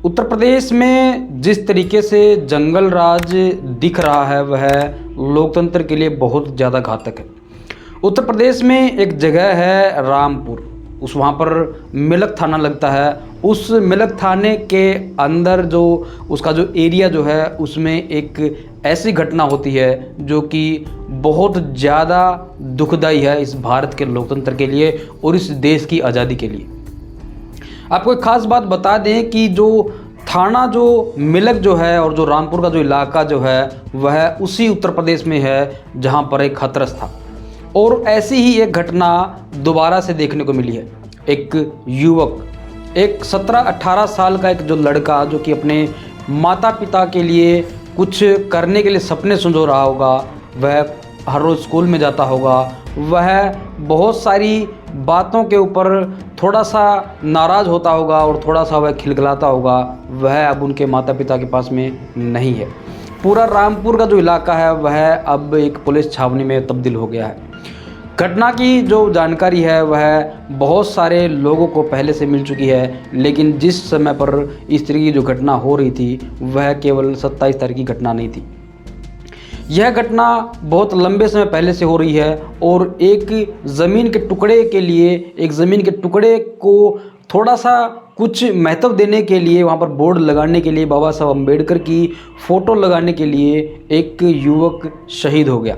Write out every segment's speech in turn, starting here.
उत्तर प्रदेश में जिस तरीके से जंगल राज दिख रहा है वह लोकतंत्र के लिए बहुत ज़्यादा घातक है। उत्तर प्रदेश में एक जगह है रामपुर, वहाँ पर मिलक थाना लगता है। उस मिलक थाने के अंदर जो उसका जो एरिया जो है उसमें एक ऐसी घटना होती है जो कि बहुत ज़्यादा दुखदाई है इस भारत के लोकतंत्र के लिए और इस देश की आज़ादी के लिए। आपको एक ख़ास बात बता दें कि जो थाना जो मिलक जो है और जो रामपुर का जो इलाका जो है वह उसी उत्तर प्रदेश में है जहां पर एक हाथरस था। और ऐसी ही एक घटना दोबारा से देखने को मिली है। एक युवक, एक 17-18 साल का एक जो लड़का जो कि अपने माता पिता के लिए कुछ करने के लिए सपने संजो रहा होगा, वह हर रोज़ स्कूल में जाता होगा, वह बहुत सारी बातों के ऊपर थोड़ा सा नाराज़ होता होगा और थोड़ा सा वह खिलखिलाता होगा, वह अब उनके माता पिता के पास में नहीं है। पूरा रामपुर का जो इलाका है वह अब एक पुलिस छावनी में तब्दील हो गया है। घटना की जो जानकारी है वह बहुत सारे लोगों को पहले से मिल चुकी है, लेकिन जिस समय पर इस तरह की जो घटना हो रही थी वह केवल 27 तारीख की घटना नहीं थी। यह घटना बहुत लंबे समय पहले से हो रही है और एक ज़मीन के टुकड़े के लिए, एक ज़मीन के टुकड़े को थोड़ा सा कुछ महत्व देने के लिए, वहाँ पर बोर्ड लगाने के लिए, बाबा साहब अम्बेडकर की फ़ोटो लगाने के लिए एक युवक शहीद हो गया।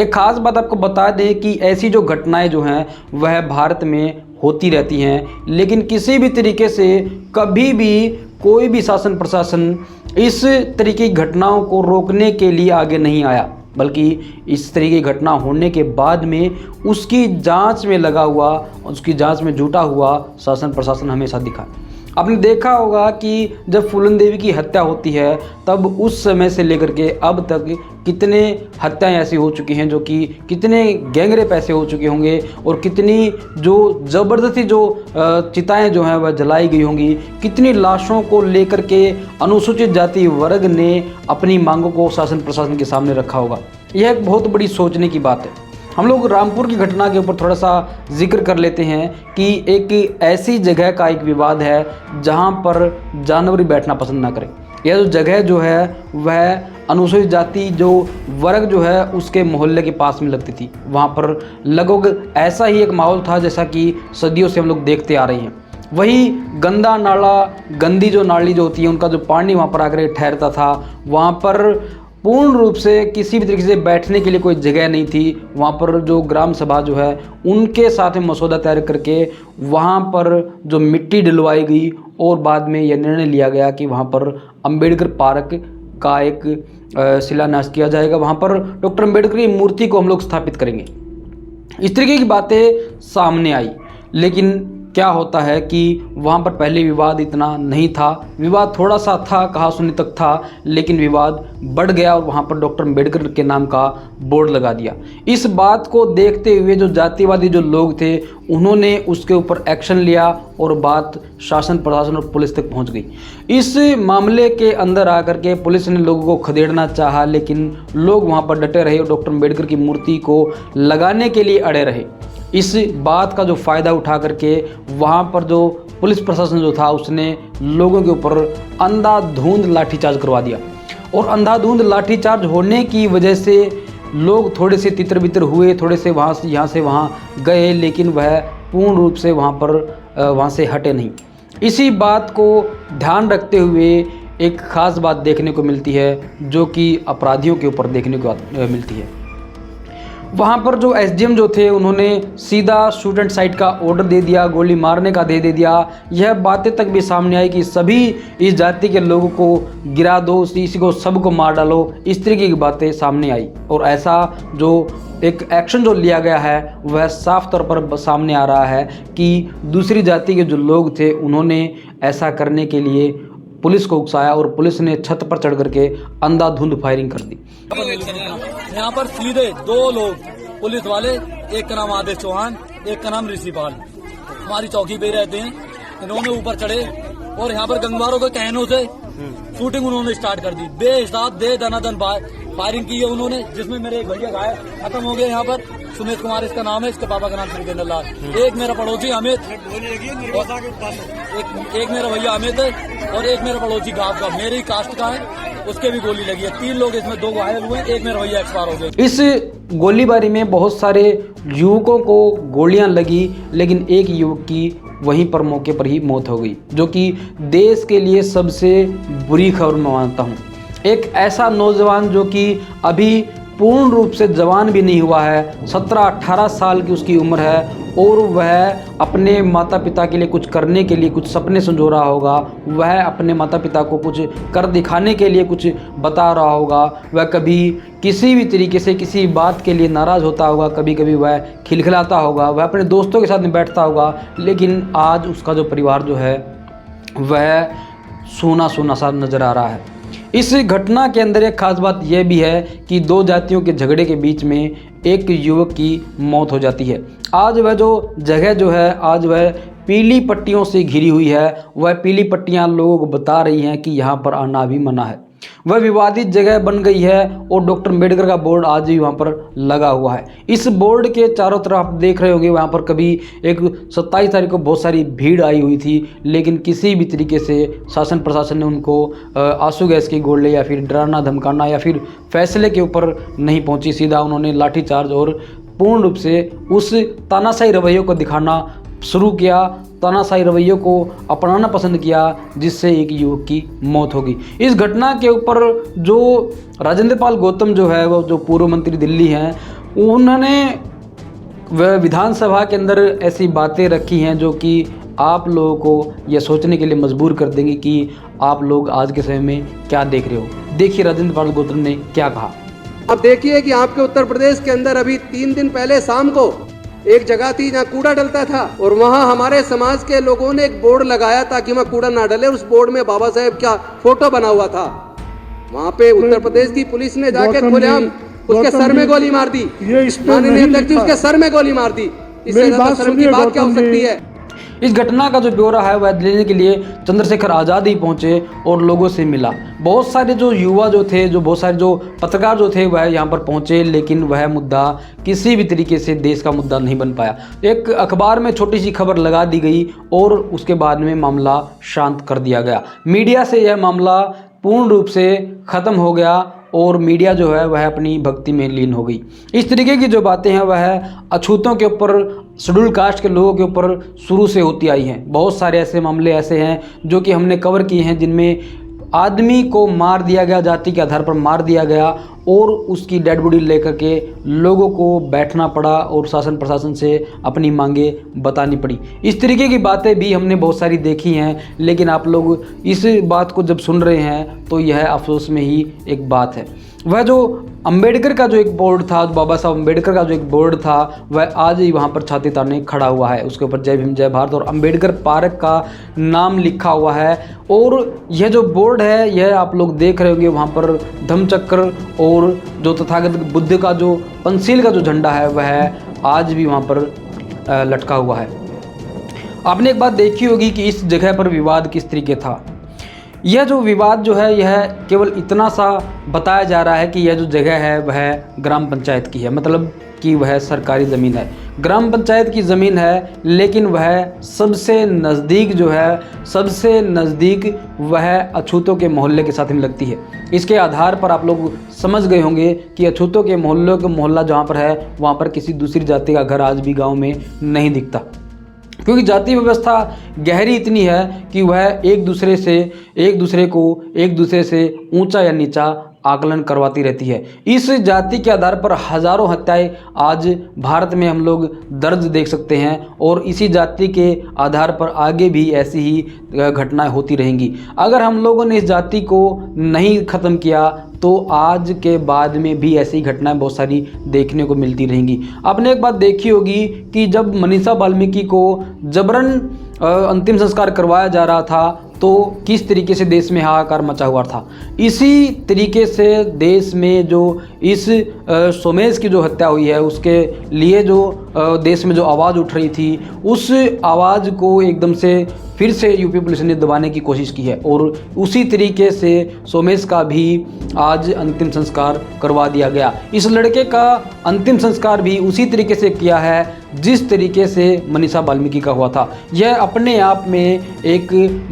एक ख़ास बात आपको बता दें कि ऐसी जो घटनाएं जो हैं वह भारत में होती रहती हैं, लेकिन किसी भी तरीके से कभी भी कोई भी शासन प्रशासन इस तरीके की घटनाओं को रोकने के लिए आगे नहीं आया, बल्कि इस तरीके की घटना होने के बाद में उसकी जांच में लगा हुआ, उसकी जांच में जुटा हुआ शासन प्रशासन हमेशा दिखा। आपने देखा होगा कि जब फूलन देवी की हत्या होती है तब उस समय से लेकर के अब तक कितने हत्याएं ऐसी हो चुकी हैं, जो कि कितने गैंगरेप ऐसे हो चुके होंगे और कितनी जो ज़बरदस्ती जो चिताएं जो हैं वह जलाई गई होंगी, कितनी लाशों को लेकर के अनुसूचित जाति वर्ग ने अपनी मांगों को शासन प्रशासन के सामने रखा होगा। यह एक बहुत बड़ी सोचने की बात है। हम लोग रामपुर की घटना के ऊपर थोड़ा सा जिक्र कर लेते हैं कि एक ऐसी जगह का एक विवाद है जहां पर जानवर बैठना पसंद ना करें। यह जो जगह जो है वह अनुसूचित जाति जो वर्ग जो है उसके मोहल्ले के पास में लगती थी। वहां पर लगभग ऐसा ही एक माहौल था जैसा कि सदियों से हम लोग देखते आ रहे हैं। वही गंदा नाला, गंदी जो नाली जो होती है, उनका जो पानी वहाँ पर आकर ठहरता था, वहाँ पर पूर्ण रूप से किसी भी तरीके से बैठने के लिए कोई जगह नहीं थी। वहाँ पर जो ग्राम सभा जो है उनके साथ में मसौदा तैयार करके वहाँ पर जो मिट्टी डलवाई गई और बाद में यह निर्णय लिया गया कि वहाँ पर अंबेडकर पार्क का एक शिलान्यास किया जाएगा, वहाँ पर डॉक्टर अंबेडकर की मूर्ति को हम लोग स्थापित करेंगे। इस तरीके की बातें सामने आई, लेकिन क्या होता है कि वहाँ पर पहले विवाद इतना नहीं था। विवाद थोड़ा सा था, कहा सुनी तक था, लेकिन विवाद बढ़ गया और वहाँ पर डॉक्टर अंबेडकर के नाम का बोर्ड लगा दिया। इस बात को देखते हुए जो जातिवादी जो लोग थे उन्होंने उसके ऊपर एक्शन लिया और बात शासन प्रशासन और पुलिस तक पहुँच गई। इस मामले के अंदर आकर के पुलिस ने लोगों को खदेड़ना चाहा, लेकिन लोग वहाँ पर डटे रहे और डॉक्टर अंबेडकर की मूर्ति को लगाने के लिए अड़े रहे। इस बात का जो फ़ायदा उठा करके वहाँ पर जो पुलिस प्रशासन जो था उसने लोगों के ऊपर अंधाधुंध लाठीचार्ज करवा दिया और अंधाधुंध लाठीचार्ज होने की वजह से लोग थोड़े से तितर बितर हुए, थोड़े से यहाँ से वहाँ गए, लेकिन वह पूर्ण रूप से वहाँ से हटे नहीं। इसी बात को ध्यान रखते हुए एक ख़ास बात देखने को मिलती है जो कि अपराधियों के ऊपर देखने को मिलती है। वहाँ पर जो एसडीएम जो थे उन्होंने सीधा शूट एंड साइट का ऑर्डर दे दिया, गोली मारने का दे दिया। यह बातें तक भी सामने आई कि सभी इस जाति के लोगों को गिरा दो, इसी को सबको मार डालो, इस तरीके की बातें सामने आई। और ऐसा जो एक एक्शन जो लिया गया है वह साफ तौर पर सामने आ रहा है कि दूसरी जाति के जो लोग थे उन्होंने ऐसा करने के लिए पुलिस को उकसाया और पुलिस ने छत पर चढ़ करके अंधाधुंध फायरिंग कर दी। यहाँ पर सीधे दो लोग पुलिस वाले, एक का नाम आदेश चौहान, एक का नाम ऋषिपाल, हमारी चौकी पे रहते हैं। इन्होंने ऊपर चढ़े और यहाँ पर गंगवारों के कहनों से शूटिंग उन्होंने स्टार्ट कर दी। बेहिसाब दे दनादन फायरिंग की है उन्होंने, जिसमें मेरे एक भैया घायल खत्म हो गए यहाँ पर। सुमित कुमार इसका नाम है, इसके पापा का नाम श्रीकेंद्र लाल। एक मेरा पड़ोसी अमित, एक मेरा भैया अमित है और एक मेरा पड़ोसी गांव का मेरी कास्ट का है, उसके भी गोली लगी है। 3 लोग इसमें, 2 घायल हुए, एक मेरा भैया एक्सपायर हो गए। इस गोलीबारी में बहुत सारे युवकों को गोलियां लगी, लेकिन एक युवक की वहीं पर मौके पर ही मौत हो गई, जो कि देश के लिए सबसे बुरी खबर मैं मानता हूँ। एक ऐसा नौजवान जो कि अभी पूर्ण रूप से जवान भी नहीं हुआ है, 17-18 साल की उसकी उम्र है, और वह अपने माता पिता के लिए कुछ करने के लिए कुछ सपने संजो रहा होगा, वह अपने माता पिता को कुछ कर दिखाने के लिए कुछ बता रहा होगा, वह कभी किसी भी तरीके से किसी बात के लिए नाराज़ होता होगा, कभी कभी वह खिलखिलाता होगा, वह अपने दोस्तों के साथ में बैठता होगा, लेकिन आज उसका जो परिवार जो है वह सूना सूना सा नज़र आ रहा है। इस घटना के अंदर एक खास बात यह भी है कि 2 जातियों के झगड़े के बीच में एक युवक की मौत हो जाती है। आज वह जो जगह जो है, आज वह पीली पट्टियों से घिरी हुई है। वह पीली पट्टियां लोगों को बता रही हैं कि यहाँ पर आना भी मना है। वह विवादित जगह बन गई है और डॉक्टर अम्बेडकर का बोर्ड आज भी वहाँ पर लगा हुआ है। इस बोर्ड के चारों तरफ आप देख रहे होंगे, वहाँ पर कभी एक 27 तारीख को बहुत सारी भीड़ आई हुई थी, लेकिन किसी भी तरीके से शासन प्रशासन ने उनको आंसू गैस की गोले या फिर डराना धमकाना या फिर फैसले के ऊपर नहीं पहुँची। सीधा उन्होंने लाठीचार्ज और पूर्ण रूप से उस तानाशाही रवैयों को दिखाना शुरू किया, तानाशाही रवैयों को अपनाना पसंद किया, जिससे एक युवक की मौत होगी। इस घटना के ऊपर जो राजेंद्र पाल गौतम जो है, वो जो पूर्व मंत्री दिल्ली हैं, उन्होंने वह विधानसभा के अंदर ऐसी बातें रखी हैं जो कि आप लोगों को यह सोचने के लिए मजबूर कर देंगे कि आप लोग आज के समय में क्या देख रहे हो। देखिए राजेंद्र पाल गौतम ने क्या कहा। आप देखिए कि आपके उत्तर प्रदेश के अंदर अभी 3 दिन पहले शाम को एक जगह थी जहाँ कूड़ा डलता था, और वहाँ हमारे समाज के लोगों ने एक बोर्ड लगाया ताकि वहाँ कूड़ा ना डले। उस बोर्ड में बाबा साहेब का फोटो बना हुआ था। वहाँ पे उत्तर प्रदेश की पुलिस ने जाके खुलेआम उसके सर में गोली मार दी। माननीय अध्यक्ष जी, उसके सर में गोली मार दी। इससे ज्यादा शर्म की बात क्या हो सकती है। इस घटना का जो ब्यौरा है वह लेने के लिए चंद्रशेखर आज़ाद ही पहुंचे और लोगों से मिला। बहुत सारे जो युवा जो थे, जो बहुत सारे जो पत्रकार जो थे, वह यहाँ पर पहुंचे, लेकिन वह मुद्दा किसी भी तरीके से देश का मुद्दा नहीं बन पाया। एक अखबार में छोटी सी खबर लगा दी गई और उसके बाद में मामला शांत कर दिया गया। मीडिया से यह मामला पूर्ण रूप से ख़त्म हो गया और मीडिया जो है वह अपनी भक्ति में लीन हो गई। इस तरीके की जो बातें हैं वह अछूतों के ऊपर, शेड्यूल कास्ट के लोगों के ऊपर शुरू से होती आई हैं। बहुत सारे ऐसे मामले ऐसे हैं जो कि हमने कवर किए हैं, जिनमें आदमी को मार दिया गया, जाति के आधार पर मार दिया गया और उसकी डेड बॉडी लेकर के लोगों को बैठना पड़ा और शासन प्रशासन से अपनी मांगे बतानी पड़ी। इस तरीके की बातें भी हमने बहुत सारी देखी हैं, लेकिन आप लोग इस बात को जब सुन रहे हैं तो यह अफसोस में ही एक बात है। वह जो अंबेडकर का जो एक बोर्ड था, बाबा साहब अंबेडकर का जो एक बोर्ड था, वह आज ही वहाँ पर छाती ताने खड़ा हुआ है। उसके ऊपर जय भीम जय भारत और अंबेडकर पार्क का नाम लिखा हुआ है। और यह जो बोर्ड है, यह आप लोग देख रहे होंगे, वहाँ पर धम्मचक्र और जो तथागत बुद्ध का जो पंसील का जो झंडा है वह आज भी वहाँ पर लटका हुआ है। आपने एक बात देखी होगी कि इस जगह पर विवाद किस तरीके था। यह जो विवाद जो है, यह केवल इतना सा बताया जा रहा है कि यह जो जगह है वह ग्राम पंचायत की है, मतलब कि वह सरकारी ज़मीन है, ग्राम पंचायत की ज़मीन है, लेकिन वह सबसे नज़दीक जो है, सबसे नज़दीक वह अछूतों के मोहल्ले के साथ में लगती है। इसके आधार पर आप लोग समझ गए होंगे कि अछूतों के मोहल्ला जहाँ पर है, वहाँ पर किसी दूसरी जाति का घर आज भी गाँव में नहीं दिखता, क्योंकि जाति व्यवस्था गहरी इतनी है कि वह एक दूसरे से ऊंचा या नीचा आकलन करवाती रहती है। इस जाति के आधार पर हज़ारों हत्याएं आज भारत में हम लोग दर्ज देख सकते हैं और इसी जाति के आधार पर आगे भी ऐसी ही घटनाएं होती रहेंगी। अगर हम लोगों ने इस जाति को नहीं ख़त्म किया तो आज के बाद में भी ऐसी घटनाएं बहुत सारी देखने को मिलती रहेंगी। आपने एक बात देखी होगी कि जब मनीषा वाल्मीकि को जबरन अंतिम संस्कार करवाया जा रहा था तो किस तरीके से देश में हाहाकार मचा हुआ था। इसी तरीके से देश में जो इस सोमेश की जो हत्या हुई है उसके लिए जो देश में जो आवाज़ उठ रही थी, उस आवाज़ को एकदम से फिर से यूपी पुलिस ने दबाने की कोशिश की है और उसी तरीके से सोमेश का भी आज अंतिम संस्कार करवा दिया गया। इस लड़के का अंतिम संस्कार भी उसी तरीके से किया है जिस तरीके से मनीषा वाल्मीकि का हुआ था। यह अपने आप में एक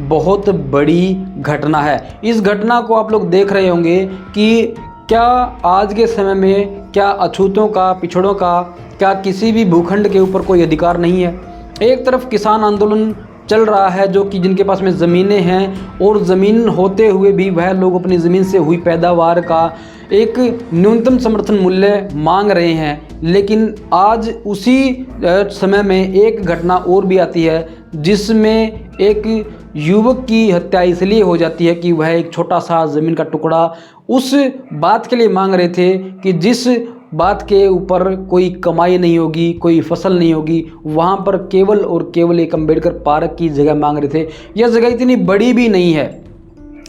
बहुत बड़ी घटना है। इस घटना को आप लोग देख रहे होंगे कि क्या आज के समय में क्या अछूतों का, पिछड़ों का, क्या किसी भी भूखंड के ऊपर कोई अधिकार नहीं है। एक तरफ किसान आंदोलन चल रहा है जो कि जिनके पास में ज़मीनें हैं और ज़मीन होते हुए भी वह लोग अपनी ज़मीन से हुई पैदावार का एक न्यूनतम समर्थन मूल्य मांग रहे हैं। लेकिन आज उसी समय में एक घटना और भी आती है जिसमें एक युवक की हत्या इसलिए हो जाती है कि वह एक छोटा सा ज़मीन का टुकड़ा उस बात के लिए मांग रहे थे कि जिस बात के ऊपर कोई कमाई नहीं होगी, कोई फसल नहीं होगी, वहाँ पर केवल और केवल एक अम्बेडकर पार्क की जगह मांग रहे थे। यह जगह इतनी बड़ी भी नहीं है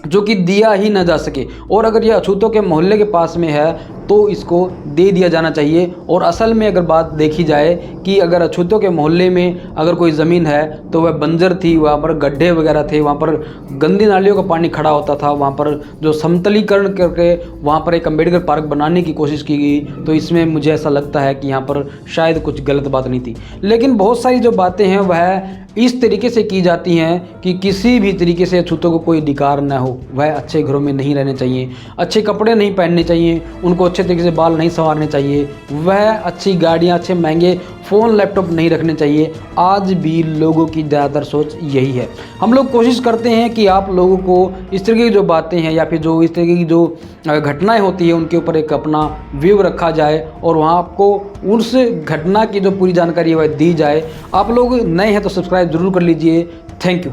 जो कि दिया ही ना जा सके, और अगर यह अछूतों के मोहल्ले के पास में है तो इसको दे दिया जाना चाहिए। और असल में अगर बात देखी जाए कि अगर अछूतों के मोहल्ले में अगर कोई ज़मीन है तो वह बंजर थी, वहाँ पर गड्ढे वगैरह थे, वहाँ पर गंदी नालियों का पानी खड़ा होता था, वहाँ पर जो समतलीकरण करके वहाँ पर एक अम्बेडकर पार्क बनाने की कोशिश की गई। तो इसमें मुझे ऐसा लगता है कि यहाँ पर शायद कुछ गलत बात नहीं थी। लेकिन बहुत सारी जो बातें हैं वह इस तरीके से की जाती हैं कि किसी भी तरीके से अछूतों को कोई अधिकार न हो। वह अच्छे घरों में नहीं रहने चाहिए, अच्छे कपड़े नहीं पहनने चाहिए, उनको अच्छे तरीके से बाल नहीं संवारने चाहिए, वह अच्छी गाड़ियाँ, अच्छे महंगे फ़ोन, लैपटॉप नहीं रखने चाहिए। आज भी लोगों की ज़्यादातर सोच यही है। हम लोग कोशिश करते हैं कि आप लोगों को इस तरीके की जो बातें हैं या फिर जो इस तरीके की जो घटनाएं होती हैं उनके ऊपर एक अपना व्यू रखा जाए और वहाँ आपको उस घटना की जो पूरी जानकारी है वह दी जाए। आप लोग नए हैं तो सब्सक्राइब ज़रूर कर लीजिए। Thank you.